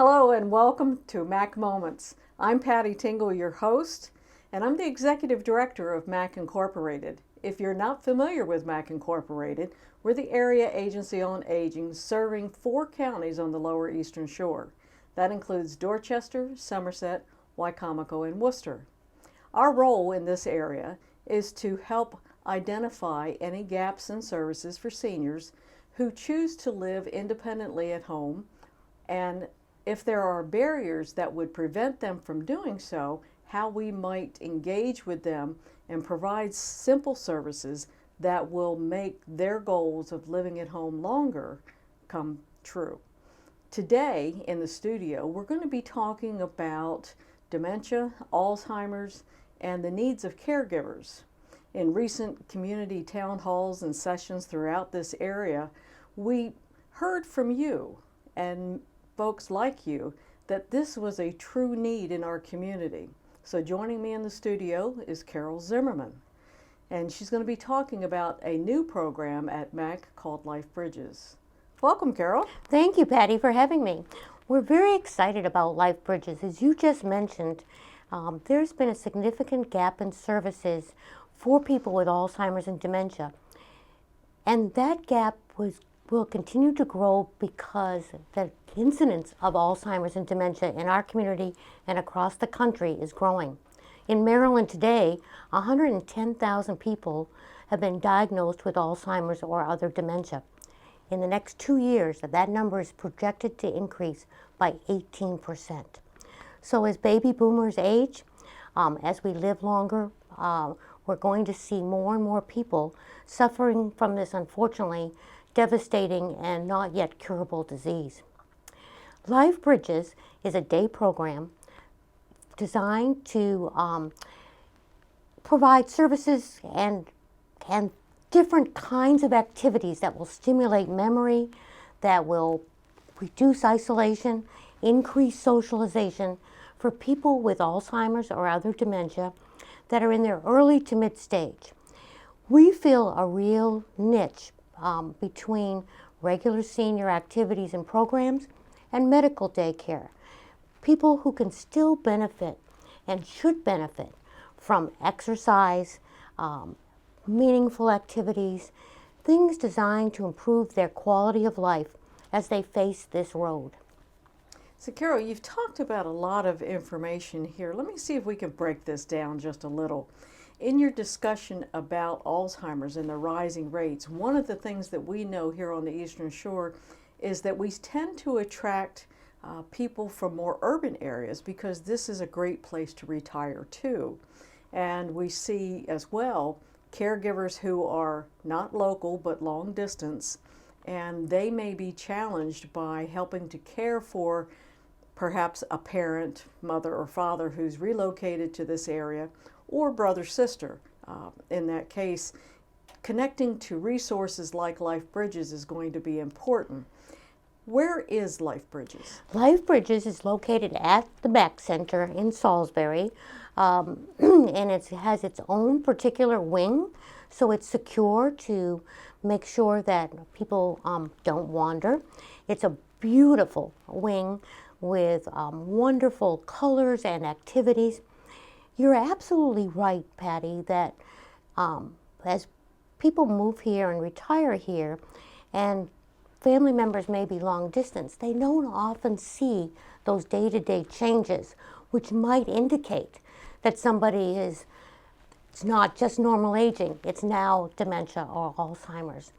Hello and welcome to Mac Moments. I'm Patty Tingle, your host, and I'm the Executive Director of Mac Incorporated. If you're not familiar with Mac Incorporated, we're the Area Agency on Aging serving 4 counties on the Lower Eastern Shore. That includes Dorchester, Somerset, Wicomico, and Worcester. Our role in this area is to help identify any gaps in services for seniors who choose to live independently at home, and if there are barriers that would prevent them from doing so, how we might engage with them and provide simple services that will make their goals of living at home longer come true. Today in the studio, we're going to be talking about dementia, Alzheimer's, and the needs of caregivers. In recent community town halls and sessions throughout this area, we heard from you and folks like you that this was a true need in our community. So joining me in the studio is Carol Zimmerman, and she's going to be talking about a new program at MAC called Life Bridges. Welcome, Carol. Thank you, Patty, for having me. We're very excited about Life Bridges. As you just mentioned, there's been a significant gap in services for people with Alzheimer's and dementia. And that gap will continue to grow because the incidence of Alzheimer's and dementia in our community and across the country is growing. In Maryland today, 110,000 people have been diagnosed with Alzheimer's or other dementia. In the next 2 years, that number is projected to increase by 18%. So as baby boomers age, as we live longer, we're going to see more and more people suffering from this, unfortunately, devastating and not yet curable disease. Life Bridges is a day program designed to provide services and different kinds of activities that will stimulate memory, that will reduce isolation, increase socialization for people with Alzheimer's or other dementia that are in their early to mid stage. We feel a real niche between regular senior activities and programs and medical daycare. People who can still benefit and should benefit from exercise, meaningful activities, things designed to improve their quality of life as they face this road. So Carol, you've talked about a lot of information here. Let me see if we can break this down just a little. In your discussion about Alzheimer's and the rising rates, one of the things that we know here on the Eastern Shore is that we tend to attract people from more urban areas because this is a great place to retire too. And we see as well caregivers who are not local but long distance, and they may be challenged by helping to care for perhaps a parent, mother or father who's relocated to this area, or brother, sister. In that case, connecting to resources like Life Bridges is going to be important. Where is Life Bridges? Life Bridges is located at the MAC Center in Salisbury, and it has its own particular wing, so it's secure to make sure that people don't wander. It's a beautiful wing with wonderful colors and activities. You're absolutely right, Patty, that as people move here and retire here, and family members may be long distance, they don't often see those day-to-day changes, which might indicate that somebody it's not just normal aging, it's now dementia or Alzheimer's.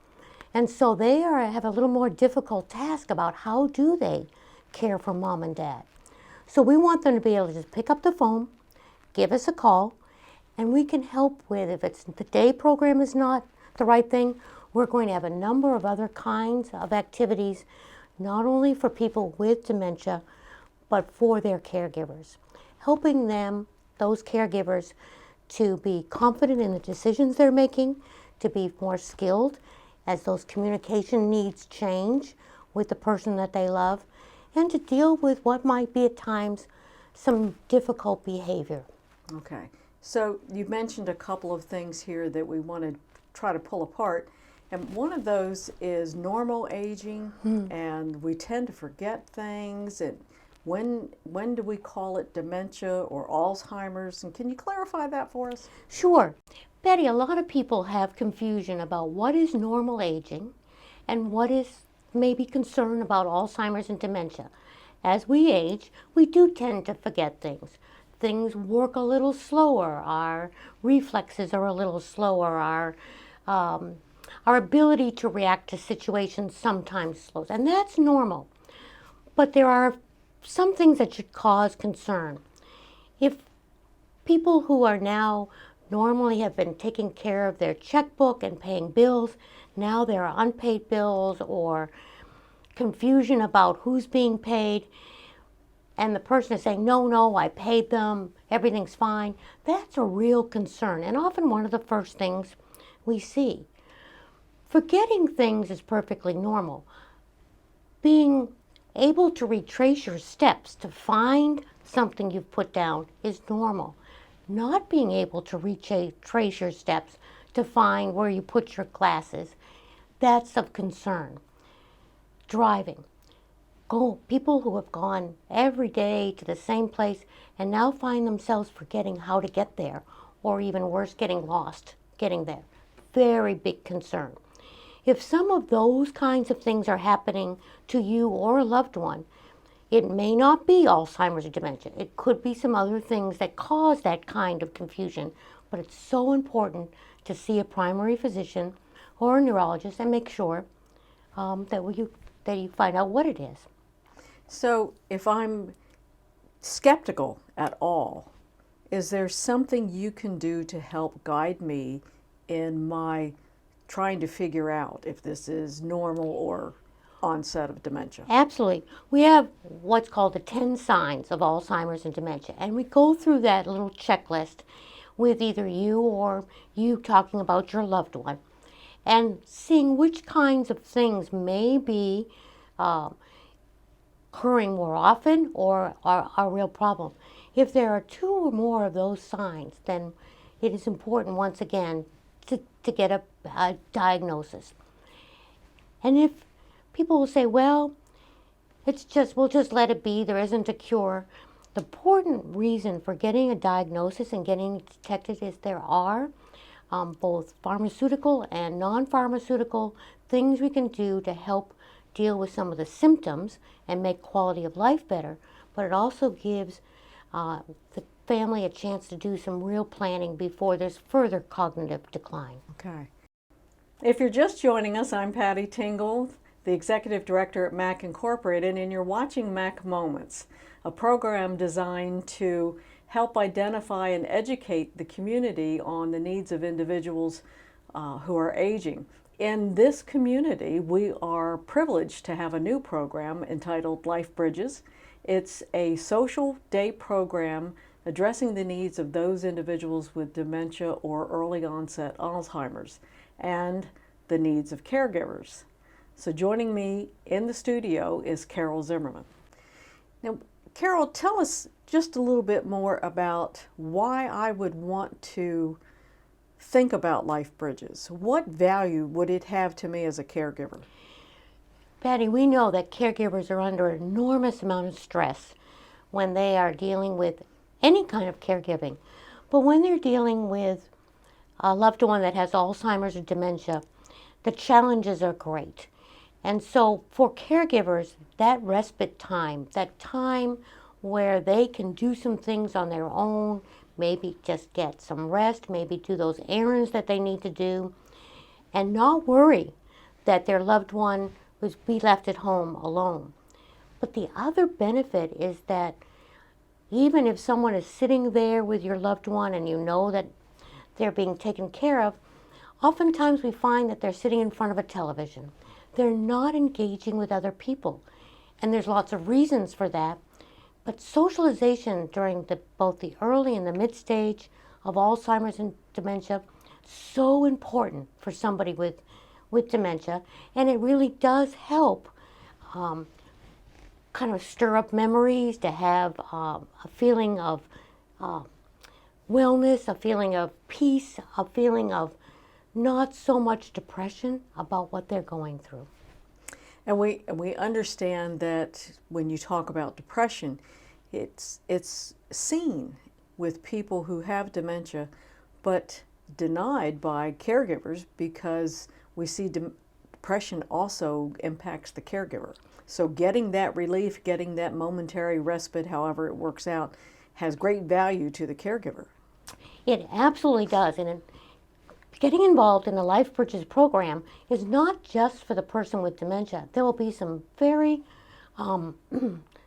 And so they have a little more difficult task about how do they care for mom and dad. So we want them to be able to just pick up the phone, give us a call, and we can help with, if it's the day program is not the right thing, we're going to have a number of other kinds of activities, not only for people with dementia, but for their caregivers, helping them, those caregivers, to be confident in the decisions they're making, to be more skilled as those communication needs change with the person that they love, and to deal with what might be at times some difficult behavior. Okay, so you've mentioned a couple of things here that we want to try to pull apart. And one of those is normal aging, and we tend to forget things. And When do we call it dementia or Alzheimer's? And can you clarify that for us? Sure. Betty, a lot of people have confusion about what is normal aging and what is maybe concern about Alzheimer's and dementia. As we age, we do tend to forget things. Things work a little slower. Our reflexes are a little slower. Our ability to react to situations sometimes slows, and that's normal. But there are some things that should cause concern. If people who are now normally have been taking care of their checkbook and paying bills, now there are unpaid bills or confusion about who's being paid, and the person is saying, no, I paid them, everything's fine. That's a real concern, and often one of the first things we see. Forgetting things is perfectly normal. Being able to retrace your steps to find something you've put down is normal. Not being able to retrace your steps to find where you put your glasses, that's of concern. Driving. People who have gone every day to the same place and now find themselves forgetting how to get there, or even worse, getting lost getting there. Very big concern. If some of those kinds of things are happening to you or a loved one, it may not be Alzheimer's or dementia. It could be some other things that cause that kind of confusion, but it's so important to see a primary physician or a neurologist and make sure that you find out what it is. So if I'm skeptical at all, is there something you can do to help guide me in my trying to figure out if this is normal or onset of dementia? Absolutely. We have what's called the 10 signs of Alzheimer's and dementia, and we go through that little checklist with either you or you talking about your loved one and seeing which kinds of things may be occurring more often or are a real problem. If there are 2 or more of those signs, then it is important once again to get a diagnosis. And if people will say, well, we'll just let it be, there isn't a cure. The important reason for getting a diagnosis and getting it detected is there are both pharmaceutical and non-pharmaceutical things we can do to help deal with some of the symptoms and make quality of life better, but it also gives the family a chance to do some real planning before there's further cognitive decline. Okay. If you're just joining us, I'm Patty Tingle, the Executive Director at MAC Incorporated, and you're watching MAC Moments, a program designed to help identify and educate the community on the needs of individuals who are aging. In this community, we are privileged to have a new program entitled Life Bridges. It's a social day program addressing the needs of those individuals with dementia or early onset Alzheimer's and the needs of caregivers. So joining me in the studio is Carol Zimmerman. Now, Carol, tell us just a little bit more about why I would want to think about Life Bridges. What value would it have to me as a caregiver? Patty, we know that caregivers are under an enormous amount of stress when they are dealing with any kind of caregiving. But when they're dealing with a loved one that has Alzheimer's or dementia, the challenges are great. And so for caregivers, that respite time, that time where they can do some things on their own, maybe just get some rest, maybe do those errands that they need to do, and not worry that their loved one will be left at home alone. But the other benefit is that even if someone is sitting there with your loved one and you know that they're being taken care of, oftentimes we find that they're sitting in front of a television. They're not engaging with other people. And there's lots of reasons for that. But socialization during both the early and the mid stage of Alzheimer's and dementia, so important for somebody with dementia. And it really does help kind of stir up memories, to have a feeling of wellness, a feeling of peace, a feeling of not so much depression about what they're going through. And we understand that when you talk about depression, it's seen with people who have dementia, but denied by caregivers because we see depression also impacts the caregiver. So getting that relief, getting that momentary respite, however it works out, has great value to the caregiver. It absolutely does. And getting involved in the Life Bridges program is not just for the person with dementia. There will be some very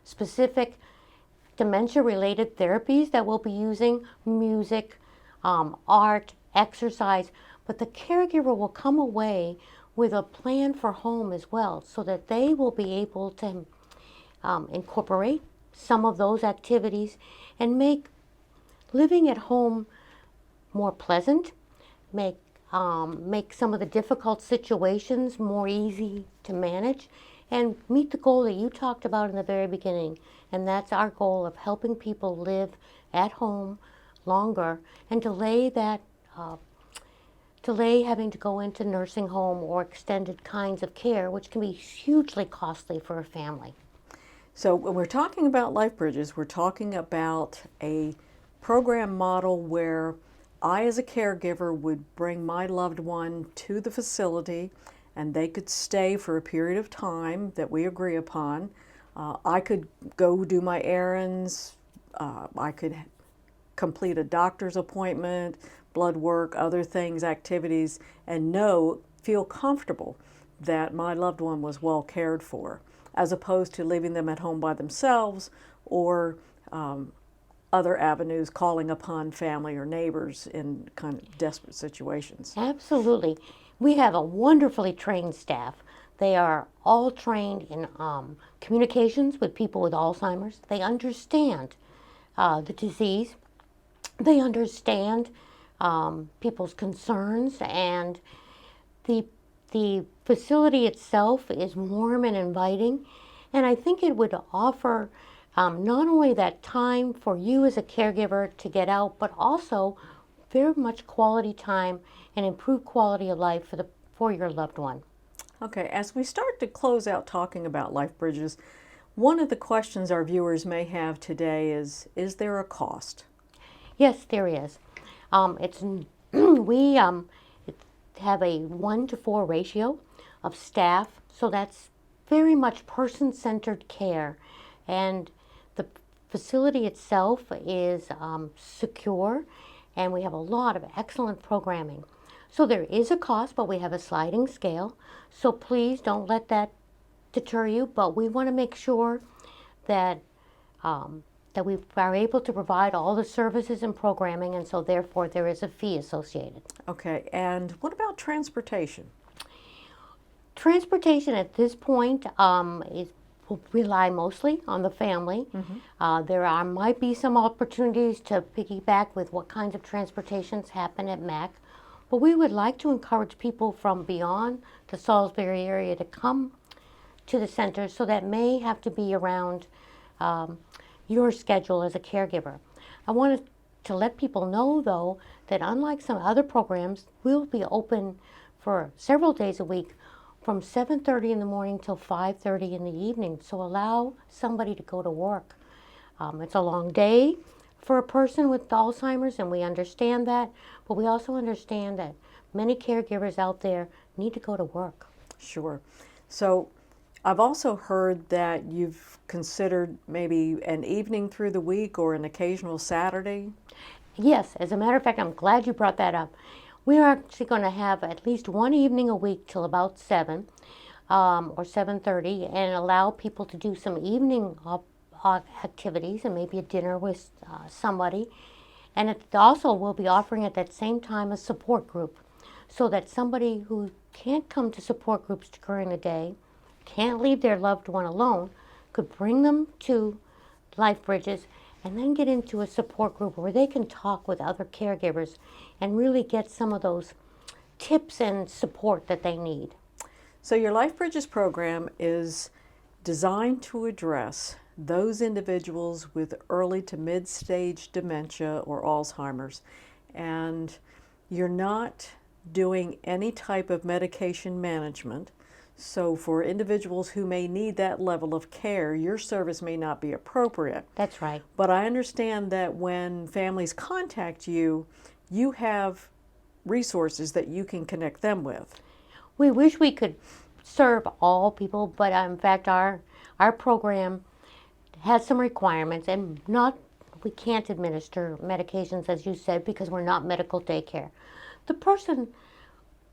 specific dementia-related therapies that we'll be using, music, art, exercise, but the caregiver will come away with a plan for home as well, so that they will be able to incorporate some of those activities and make living at home more pleasant, make some of the difficult situations more easy to manage, and meet the goal that you talked about in the very beginning. And that's our goal of helping people live at home longer and delay having to go into nursing home or extended kinds of care, which can be hugely costly for a family. So when we're talking about Life Bridges, we're talking about a program model where I, as a caregiver, would bring my loved one to the facility and they could stay for a period of time that we agree upon. I could go do my errands. I could complete a doctor's appointment, blood work, other things, activities, and feel comfortable that my loved one was well cared for, as opposed to leaving them at home by themselves or other avenues, calling upon family or neighbors in kind of desperate situations. Absolutely. We have a wonderfully trained staff. They are all trained in communications with people with Alzheimer's. They understand the disease. They understand people's concerns, and the facility itself is warm and inviting. And I think it would offer not only that time for you as a caregiver to get out, but also very much quality time and improved quality of life for your loved one. Okay, as we start to close out talking about Life Bridges, one of the questions our viewers may have today is there a cost? Yes, there is. We have a 1-to-4 ratio of staff, so that's very much person-centered care. And the facility itself is secure, and we have a lot of excellent programming. So there is a cost, but we have a sliding scale. So please don't let that deter you. But we want to make sure that that we are able to provide all the services and programming, and so therefore there is a fee associated. Okay, and what about transportation? Transportation at this point will rely mostly on the family. There might be some opportunities to piggyback with what kinds of transportations happen at MAC. But we would like to encourage people from beyond the Salisbury area to come to the center, so that may have to be around your schedule as a caregiver. I wanted to let people know, though, that unlike some other programs, we'll be open for several days a week from 7:30 in the morning till 5:30 in the evening. So allow somebody to go to work. It's a long day for a person with Alzheimer's, and we understand that, but we also understand that many caregivers out there need to go to work. Sure. So I've also heard that you've considered maybe an evening through the week or an occasional Saturday. Yes, as a matter of fact, I'm glad you brought that up. We are actually going to have at least one evening a week till about 7 or 7:30, and allow people to do some evening activities and maybe a dinner with somebody. And it also will be offering at that same time a support group, so that somebody who can't come to support groups during the day, can't leave their loved one alone, could bring them to Life Bridges and then get into a support group where they can talk with other caregivers and really get some of those tips and support that they need. So your Life Bridges program is designed to address those individuals with early to mid-stage dementia or Alzheimer's, and you're not doing any type of medication management. So for individuals who may need that level of care, your service may not be appropriate. That's right. But I understand that when families contact you, you have resources that you can connect them with. We wish we could serve all people, but in fact our program has some requirements, and we can't administer medications, as you said, because we're not medical daycare. The person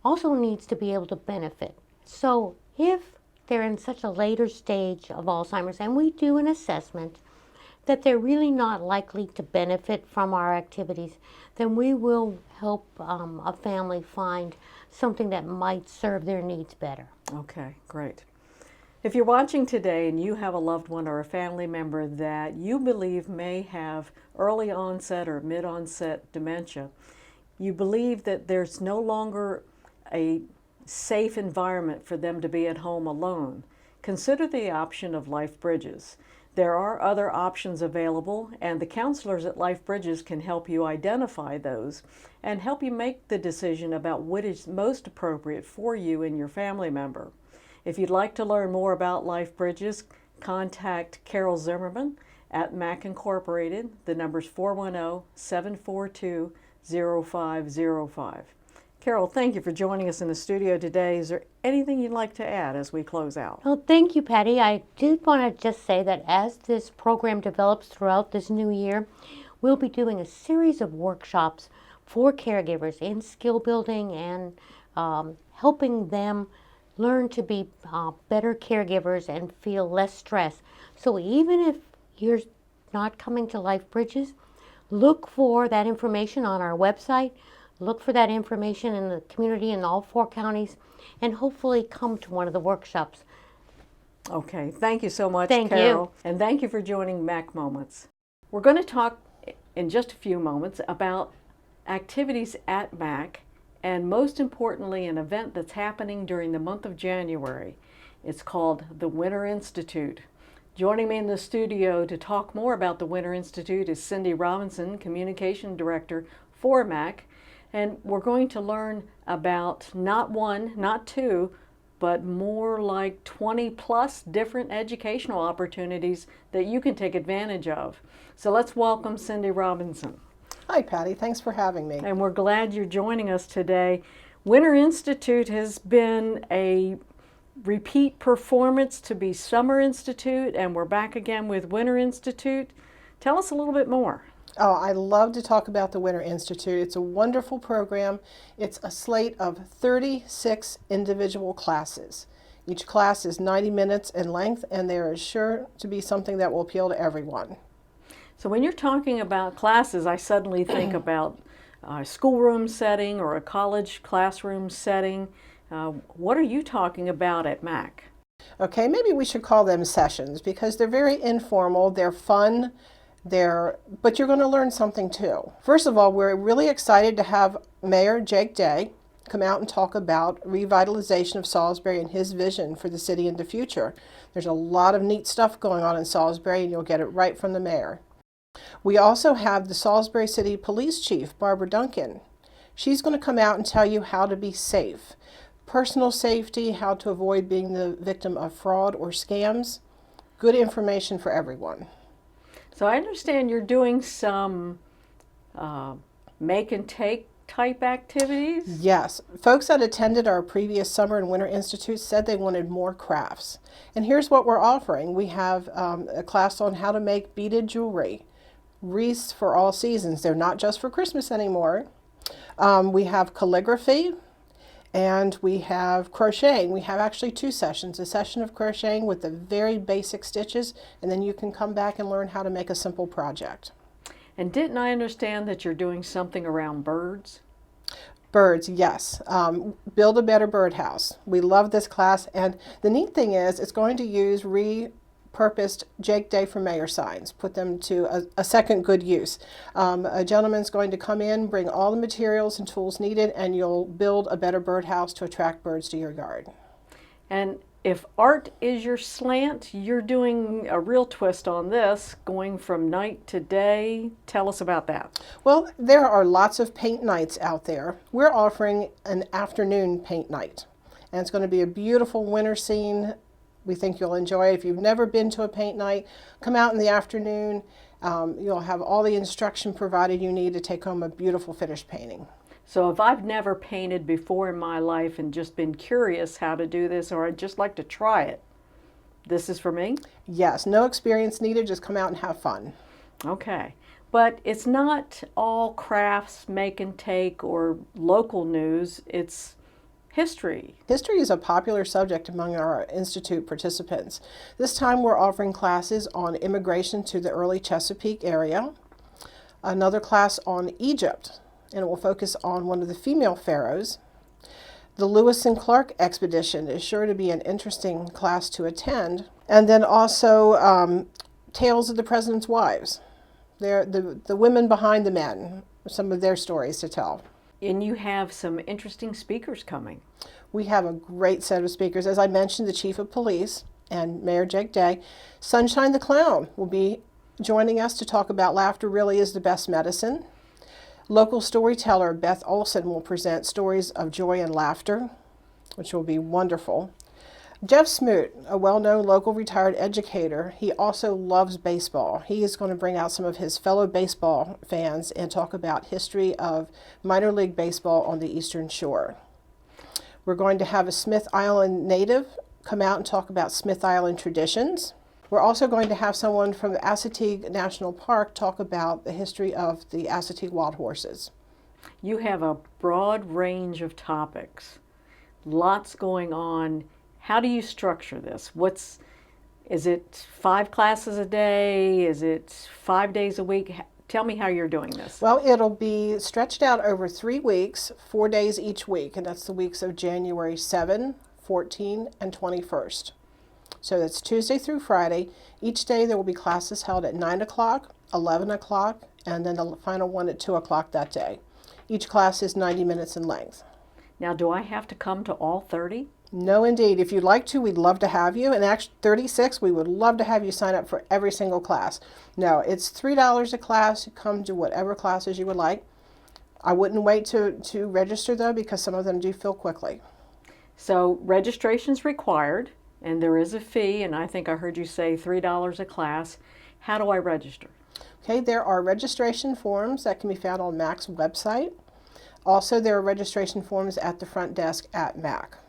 also needs to be able to benefit. So if they're in such a later stage of Alzheimer's and we do an assessment that they're really not likely to benefit from our activities, then we will help a family find something that might serve their needs better. Okay, great. If you're watching today and you have a loved one or a family member that you believe may have early onset or mid-onset dementia, you believe that there's no longer a safe environment for them to be at home alone, consider the option of Life Bridges. There are other options available, and the counselors at Life Bridges can help you identify those and help you make the decision about what is most appropriate for you and your family member. If you'd like to learn more about Life Bridges, contact Carol Zimmerman at MAC Incorporated. The number's 410-742-0505. Carol, thank you for joining us in the studio today. Is there anything you'd like to add as we close out? Well, thank you, Patty. I did want to just say that as this program develops throughout this new year, we'll be doing a series of workshops for caregivers in skill building and helping them learn to be better caregivers and feel less stress. So even if you're not coming to Life Bridges, look for that information on our website. Look for that information in the community in all 4 counties, and hopefully come to one of the workshops. Okay, thank you so much, Thank Carol. you. And thank you for joining MAC Moments. We're going to talk in just a few moments about activities at MAC, and most importantly, an event that's happening during the month of January. It's called the Winter Institute. Joining me in the studio to talk more about the Winter Institute is Cindy Robinson, Communication Director for MAC. And we're going to learn about not 1, not 2, but more like 20 plus different educational opportunities that you can take advantage of. So let's welcome Cindy Robinson. Hi, Patty. Thanks for having me. And we're glad you're joining us today. Winter Institute has been a repeat performance to be Summer Institute, and we're back again with Winter Institute. Tell us a little bit more. Oh, I love to talk about the Winter Institute. It's a wonderful program. It's a slate of 36 individual classes. Each class is 90 minutes in length, and there is sure to be something that will appeal to everyone. So when you're talking about classes, I suddenly think about a schoolroom setting or a college classroom setting. What are you talking about at MAC? Okay, maybe we should call them sessions because they're very informal, they're fun, but you're going to learn something too. First of all, we're really excited to have Mayor Jake Day come out and talk about revitalization of Salisbury and his vision for the city in the future. There's a lot of neat stuff going on in Salisbury, and you'll get it right from the mayor. We also have the Salisbury City Police Chief, Barbara Duncan. She's going to come out and tell you how to be safe. Personal safety, how to avoid being the victim of fraud or scams. Good information for everyone. So I understand you're doing some make and take type activities? Yes. Folks that attended our previous Summer and Winter Institute said they wanted more crafts. And here's what we're offering. We have a class on how to make beaded jewelry, wreaths for all seasons. They're not just for Christmas anymore. We have calligraphy, and we have crocheting. We have actually 2 sessions, a session of crocheting with the very basic stitches, and then you can come back and learn how to make a simple project. And didn't I understand that you're doing something around birds? Birds, yes. Build a better birdhouse. We love this class, and the neat thing is it's going to use repurposed Jake Day for Mayor signs, put them to a second good use. A gentleman's going to come in, bring all the materials and tools needed, and you'll build a better birdhouse to attract birds to your yard. And if art is your slant, you're doing a real twist on this, going from night to day. Tell us about that. Well, there are lots of paint nights out there. We're offering an afternoon paint night. and it's going to be a beautiful winter scene. We think you'll enjoy it. If you've never been to a paint night, come out in the afternoon. You'll have all the instruction provided you need to take home a beautiful finished painting. So if I've never painted before in my life and just been curious how to do this, or I'd just like to try it, this is for me? Yes, no experience needed, just come out and have fun. Okay. But it's not all crafts, make and take, or local news. It's history. History is a popular subject among our Institute participants. This time we're offering classes on immigration to the early Chesapeake area, another class on Egypt, and it will focus on one of the female pharaohs. The Lewis and Clark expedition is sure to be an interesting class to attend. And then also Tales of the President's Wives. They're the women behind the men, some of their stories to tell. And you have some interesting speakers coming. We have a great set of speakers. As I mentioned, the Chief of Police and Mayor Jake Day. Sunshine the Clown will be joining us to talk about laughter really is the best medicine. Local storyteller Beth Olson will present stories of joy and laughter, which will be wonderful. Jeff Smoot, a well-known local retired educator, he also loves baseball. He is going to bring out some of his fellow baseball fans and talk about history of minor league baseball on the Eastern Shore. We're going to have a Smith Island native come out and talk about Smith Island traditions. We're also going to have someone from the Assateague National Park talk about the history of the Assateague wild horses. You have a broad range of topics, lots going on. How do you structure this? Is it 5 classes a day? Is it 5 days a week? Tell me how you're doing this. Well, it'll be stretched out over 3 weeks, 4 days each week, and that's the weeks of January 7, 14, and 21st. So that's Tuesday through Friday. Each day there will be classes held at 9 o'clock, 11 o'clock, and then the final one at 2 o'clock that day. Each class is 90 minutes in length. Now, do I have to come to all 30? No, indeed. If you'd like to, we'd love to have you. And actually, 36, we would love to have you sign up for every single class. No, it's $3 a class. You come to whatever classes you would like. I wouldn't wait to register, though, because some of them do fill quickly. So registration's required, and there is a fee, and I think I heard you say $3 a class. How do I register? Okay, there are registration forms that can be found on MAC's website. Also, there are registration forms at the front desk at MAC.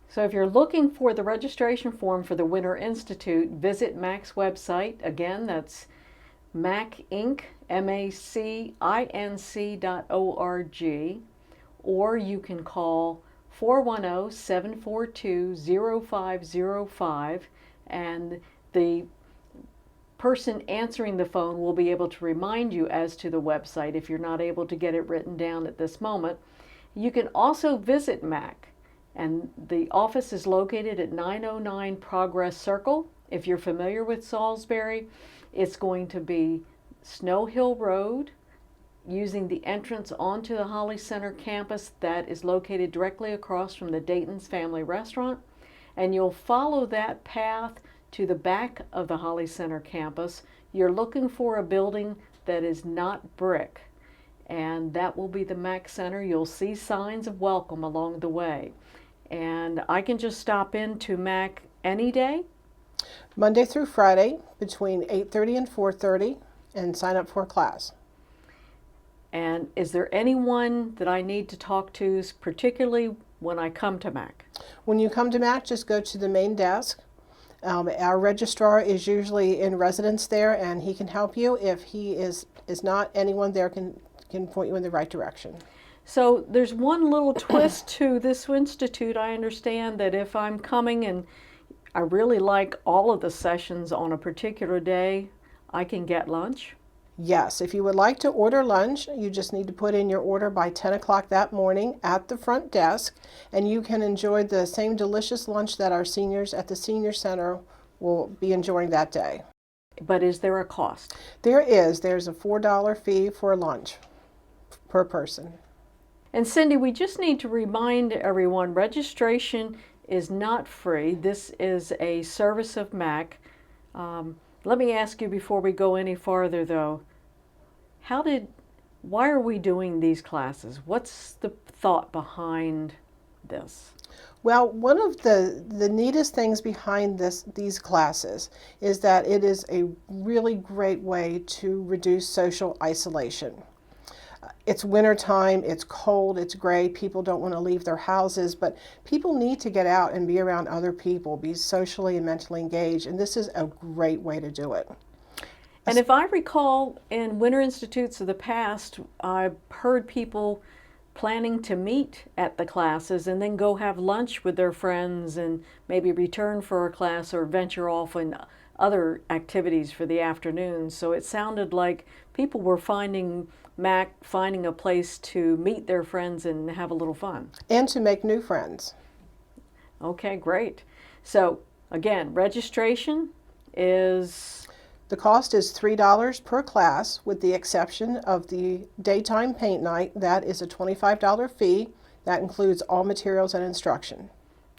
So if you're looking for the registration form for the Winter Institute, visit MAC's website. Again, that's macinc, macinc.org, or you can call 410-742-0505, and the person answering the phone will be able to remind you as to the website if you're not able to get it written down at this moment. You can also visit MAC. And the office is located at 909 Progress Circle. If you're familiar with Salisbury, it's going to be Snow Hill Road, using the entrance onto the Holly Center campus that is located directly across from the Dayton's Family Restaurant. And you'll follow that path to the back of the Holly Center campus. You're looking for a building that is not brick, and that will be the MAC Center. You'll see signs of welcome along the way. And I can just stop into MAC any day? Monday through Friday between 8:30 and 4:30, and sign up for a class. And is there anyone that I need to talk to, particularly when I come to MAC? When you come to MAC, just go to the main desk. Our registrar is usually in residence there, and he can help you. If he is not, anyone there can point you in the right direction. So there's one little twist to this institute. I understand that if I'm coming and I really like all of the sessions on a particular day, I can get lunch? Yes, if you would like to order lunch, you just need to put in your order by 10 o'clock that morning at the front desk, and you can enjoy the same delicious lunch that our seniors at the Senior Center will be enjoying that day. But is there a cost? There is. There's a $4 fee for lunch per person. And Cindy, we just need to remind everyone, registration is not free. This is a service of MAC. Let me ask you before we go any farther, though, why are we doing these classes? What's the thought behind this? Well, one of the neatest things behind these classes is that it is a really great way to reduce social isolation. It's wintertime, it's cold, it's gray, people don't want to leave their houses, but people need to get out and be around other people, be socially and mentally engaged, and this is a great way to do it. And if I recall, in Winter Institutes of the past, I've heard people planning to meet at the classes and then go have lunch with their friends and maybe return for a class or venture off in other activities for the afternoon. So it sounded like people were finding a place to meet their friends and have a little fun. And to make new friends. Okay, great. So again, registration is... The cost is $3 per class, with the exception of the daytime paint night. That is a $25 fee. That includes all materials and instruction.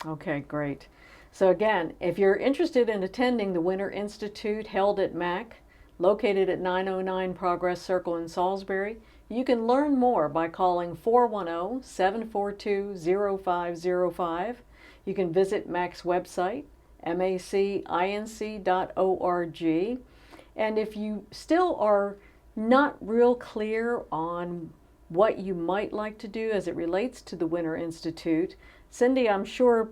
Okay, great. So again, if you're interested in attending the Winter Institute held at MAC, located at 909 Progress Circle in Salisbury, you can learn more by calling 410-742-0505. You can visit MAC's website, macinc.org. And if you still are not real clear on what you might like to do as it relates to the Winter Institute, Cindy, I'm sure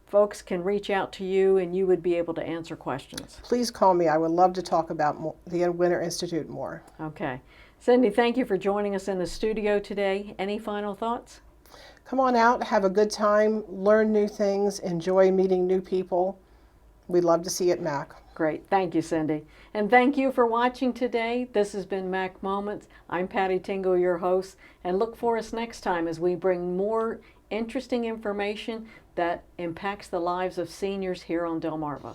folks can reach out to you and you would be able to answer questions. Please call me. I would love to talk about the Winter Institute more. Okay. Cindy, thank you for joining us in the studio today. Any final thoughts? Come on out, have a good time, learn new things, enjoy meeting new people. We'd love to see you at MAC. Great. Thank you, Cindy. And thank you for watching today. This has been MAC Moments. I'm Patty Tingle, your host, and look for us next time as we bring more interesting information that impacts the lives of seniors here on Delmarva.